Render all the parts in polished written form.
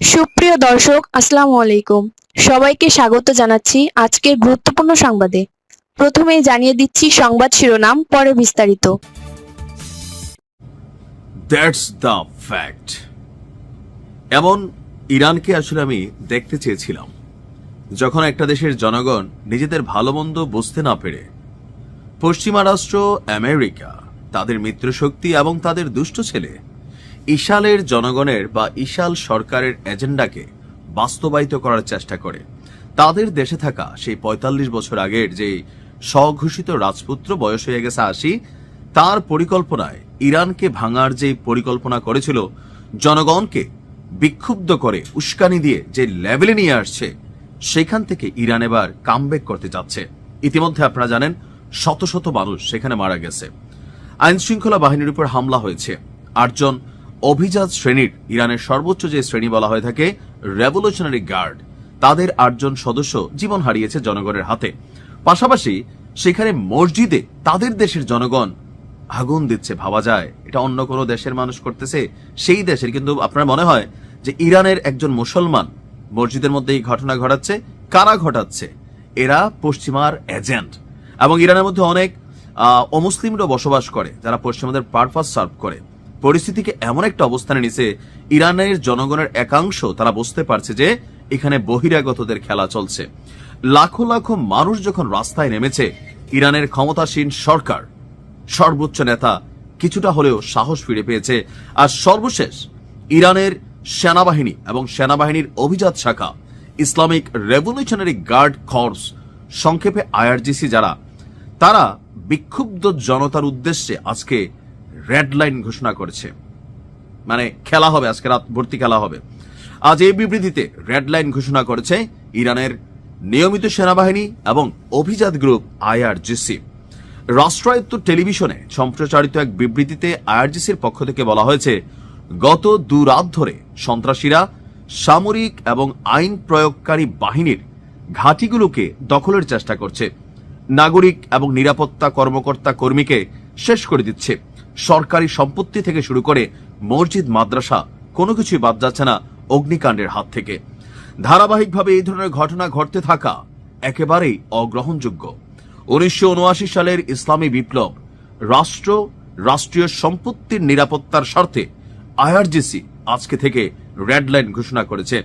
সুপ্রিয় দর্শক, আসসালামু আলাইকুম। সবাইকে স্বাগত জানাচ্ছি আজকের গুরুত্বপূর্ণ সংবাদে। প্রথমেই জানিয়ে দিচ্ছি সংবাদ শিরোনাম, পরে বিস্তারিত। That's the fact. এমন ইরানকে আসলে আমি দেখতে চেয়েছিলাম যখন একটা দেশের জনগণ নিজেদের ভালো মন্দ বুঝতে না পেরে পশ্চিমা রাষ্ট্র আমেরিকা, তাদের মিত্রশক্তি এবং তাদের দুষ্ট ছেলে ইশালের জনগণের বা ইশাল সরকারের এজেন্ডাকে বাস্তবায়িত করার চেষ্টা করে। তাদের দেশে থাকা সেই ৪৫ বছর আগের যে স্বঘোষিত রাজপুত্র, বয়স হয়ে গেছে ৮০, তার পরিকল্পনায় ইরানকে ভাঙার যে পরিকল্পনা করেছিল, জনগণকে বিক্ষুব্ধ করে উস্কানি দিয়ে যে লেভেলে নিয়ে আসছে, সেখান থেকে ইরান এবার কামব্যাক করতে যাচ্ছে। ইতিমধ্যে আপনারা জানেন শত শত মানুষ সেখানে মারা গেছে। আইন শৃঙ্খলা বাহিনীর উপর হামলা হয়েছে। ৮ জন অভিজাত শ্রেণীর, ইরানের সর্বোচ্চ যে শ্রেণী বলা হয়ে থাকে রেভলিউশনারি গার্ড, তাদের ৮ জন সদস্য জীবন হারিয়েছে জনগণের হাতে। পাশাপাশি সেখানে মসজিদে তাদের দেশের জনগণ আগুন দিচ্ছে। ভাবা যায় এটা অন্য কোনো দেশের মানুষ করতেছে, সেই দেশের। কিন্তু আপনার মনে হয় যে ইরানের একজন মুসলমান মসজিদের মধ্যে এই ঘটনা ঘটাচ্ছে। কারা ঘটাচ্ছে? এরা পশ্চিমার এজেন্ট। এবং ইরানের মধ্যে অনেক অমুসলিমরা বসবাস করে, যারা পশ্চিমাদের পারপাস সার্ভ করে। পরিস্থিতিকে এমন একটা অবস্থানে নিছে, ইরানের জনগণের একাংশ তারা বুঝতে পারছে যে এখানে বহিরাগতদের খেলা চলছে। লাখো লাখো মানুষ যখন রাস্তায় নেমেছে, ইরানের ক্ষমতাসীন সরকার, সর্বোচ্চ নেতা কিছুটা হলেও সাহস ফিরে পেয়েছে। আর সর্বশেষ ইরানের সেনাবাহিনী এবং সেনাবাহিনীর অভিজাত শাখা ইসলামিক রেভলিউশনারি গার্ড কর্পস, সংক্ষেপে আইআরজিসি, যারা তারা বিক্ষুব্ধ জনতার উদ্দেশ্যে আজকে রেড লাইন ঘোষণা করেছে। মানে খেলা হবে, আজকে রাত ভর্তি খেলা হবে। আজ এই বিবৃতিতে রেড লাইন ঘোষণা করেছে ইরানের নিয়মিত সেনাবাহিনী এবং অভিজাত গ্রুপ আইআরজিসি। রাষ্ট্রায়ত্ত টেলিভিশনে সম্প্রচারিত এক বিবৃতিতে আইআরজিসির পক্ষ থেকে বলা হয়েছে, গত ২ রাত ধরে সন্ত্রাসীরা সামরিক এবং আইন প্রয়োগকারী বাহিনীর ঘাঁটিগুলোকে দখলের চেষ্টা করছে। নাগরিক এবং নিরাপত্তা কর্মকর্তা কর্মীকে শেষ করে দিচ্ছে। সরকারি সম্পত্তি থেকে শুরু করে মসজিদ, মাদ্রাসা, কোনো কিছুই বাদ যাচ্ছে না অগ্নিকাণ্ডের হাত থেকে। ধারাবাহিকভাবে এই ধরনের ঘটনা ঘটতে থাকা একেবারেই অগ্রহণযোগ্য। ১৯৭৯ সালের ইসলামী বিপ্লব, রাষ্ট্রীয় সম্পত্তির নিরাপত্তার স্বার্থে আইআরজিসি আজকে থেকে রেড লাইন ঘোষণা করেছে।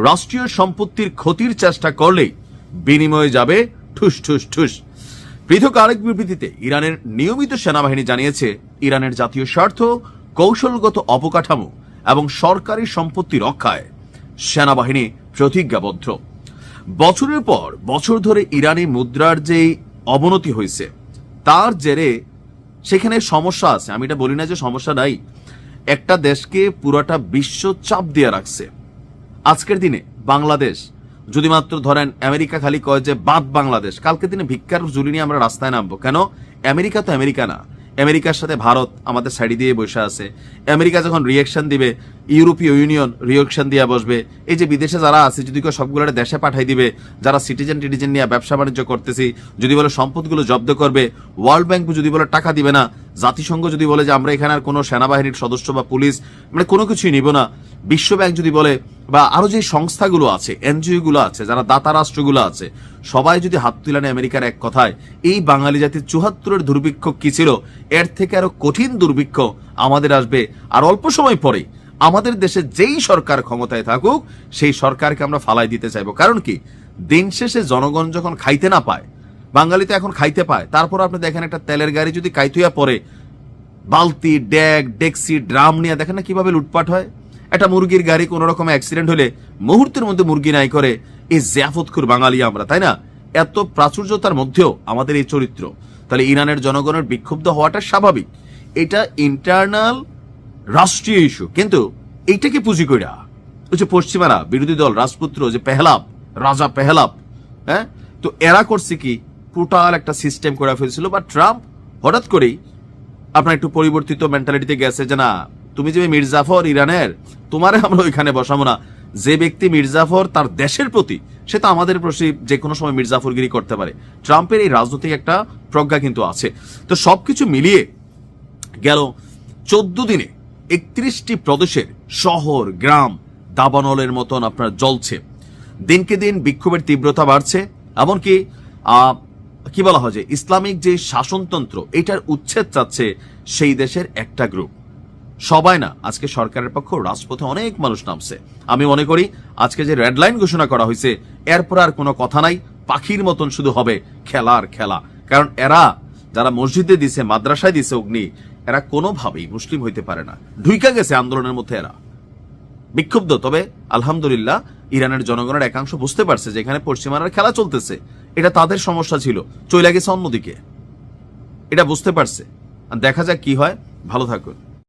রাষ্ট্রীয় সম্পত্তির ক্ষতির চেষ্টা করলেই বিনিময়ে যাবে ঠুস ঠুস ঠুস। পৃথক আরেক বিবৃতিতে ইরানের নিয়মিত সেনাবাহিনী জানিয়েছে, ইরানের জাতীয় স্বার্থ, কৌশলগত অবকাঠামো এবং সরকারি সম্পত্তি রক্ষায় সেনাবাহিনী প্রতিজ্ঞাবদ্ধ। বছরের পর বছর ধরে ইরানি মুদ্রার যে অবনতি হয়েছে, তার জেরে সেখানে সমস্যা আছে। আমি এটা বলি না যে সমস্যা নাই। একটা দেশকে পুরোটা বিশ্ব চাপ দিয়ে রাখছে। আজকের দিনে বাংলাদেশ যদি মাত্র ধরেন, আমেরিকা খালি কয় যে বাদ বাংলাদেশ, কালকে দিনে ভিক্ষার ঝুলি নিয়ে আমরা রাস্তায় নামবো কেন? আমেরিকা তো আমেরিকা না। আমেরিকার সাথে ভারত আমাদের সাইডে দিয়ে বসে আছে। আমেরিকা যখন রিয়েকশন দিবে, ইউরোপীয় ইউনিয়ন রিয়েকশন দিয়ে বসবে। এই যে বিদেশে যারা আছে, যদি কেউ সবগুলো দেশে পাঠাই দিবে, যারা সিটিজেন নিয়ে ব্যবসা বাণিজ্য করতেছি, যদি বলে সম্পদগুলো জব্দ করবে, ওয়ার্ল্ড ব্যাংক যদি বলে টাকা দিবে না, জাতিসংঘ যদি বলে যে আমরা এখানে আর কোনো সেনাবাহিনীর সদস্য বা পুলিশ মানে কোনো কিছুই নিব না, বিশ্ব ব্যাংক যদি বলে, বা আরো যে সংস্থাগুলো আছে, এনজিও গুলো আছে, যারা দাতা রাষ্ট্রগুলো আছে, সবাই যদি হাত তুলানে আমেরিকার এক কথায়, এই বাঙালি জাতির ৭৪-এর দুর্ভিক্ষ কি ছিল, এর থেকে আরো কঠিন দুর্ভিক্ষ আমাদের আসবে। আর অল্প সময় পরে আমাদের দেশে যেই সরকার ক্ষমতায় থাকুক, সেই সরকারকে আমরা ফালাই দিতে চাইবো। কারণ কি, দিন শেষে জনগণ যখন খাইতে না পায়, বাঙালি তো এখন খাইতে পায়, তারপর আপনি দেখেন একটা তেলের গাড়ি যদি কাইতুয়া পরে, বালতি, ড্যাগ, ডেক্সি, ড্রাম নিয়ে দেখেন না কিভাবে লুটপাট হয়। একটা মুরগির গাড়ি কোন রকম অ্যাক্সিডেন্ট হলে মুহূর্তের মধ্যে মুরগি নাই করে এই জিয়াফতখুর বাঙালি আমরা, তাই না? এত প্রাচুর্যতার মধ্যেও আমাদের এই চরিত্র। তাহলে ইরানের জনগণের বিক্ষুব্ধ হওয়াটা স্বাভাবিক। এটা ইন্টারনাল রাষ্ট্রীয় ইস্যু। কিন্তু এইটাকে পুঁজি কইরা ওই যে পশ্চিমারা, বিরোধী দল, রাজপুত্র যে পেহলাপ, রাজা পেহলাপ, হ্যাঁ, তো এরা করছে কি, টোটাল একটা সিস্টেম করে ফেলছিল। বা ট্রাম্প হঠাৎ করেই আপনার একটু পরিবর্তিত মেন্টালিটিতে গেছে যে না, তুমি যে মির্জাফর ইরানের, তোমারে আমরা ওইখানে বসাবো না। যে ব্যক্তি মির্জাফর তার দেশের প্রতি, সে তো আমাদের প্রতি যে কোনো সময় মির্জাফরগিরি করতে পারে। ট্রাম্পের এই রাজনৈতিক একটা প্রজ্ঞা কিন্তু আছে। তো সবকিছু মিলিয়ে গেল 14 দিনে 31টি প্রদেশের শহর, গ্রাম, দাবানলের মতন আপনার জ্বলছে। দিনকে দিন বিক্ষোভের তীব্রতা বাড়ছে, এমনকি কি বলা হয় যে ইসলামিক যে শাসনতন্ত্র এটার উচ্ছেদ চাচ্ছে সেই দেশের একটা গ্রুপ। সবাই না, আজকে সরকারের পক্ষ রাজপথে অনেক মানুষ নামছে। আমি মনে করি আজকে যে রেড লাইন ঘোষণা করা হয়েছে এরপর আর কোনো কথা নাই, পাখির মতন শুধু হবে খেলার খেলা। কারণ এরা যারা মসজিদে দিছে, মাদ্রাসায় দিছে অগ্নি, এরা কোনোভাবেই মুসলিম হইতে পারে না। ঢুইকা গেছে আন্দোলনের মধ্যে, এরা বিক্ষুব্ধ। তবে আলহামদুলিল্লাহ ইরানের জনগণের একাংশ বুঝতে পারছে যে এখানে পশ্চিমারা খেলা চলতেছে, এটা তাদের সমস্যা ছিল, চলে গেছে অন্যদিকে, এটা বুঝতে পারছে। আর দেখা যাক কি হয়। ভালো থাকুন।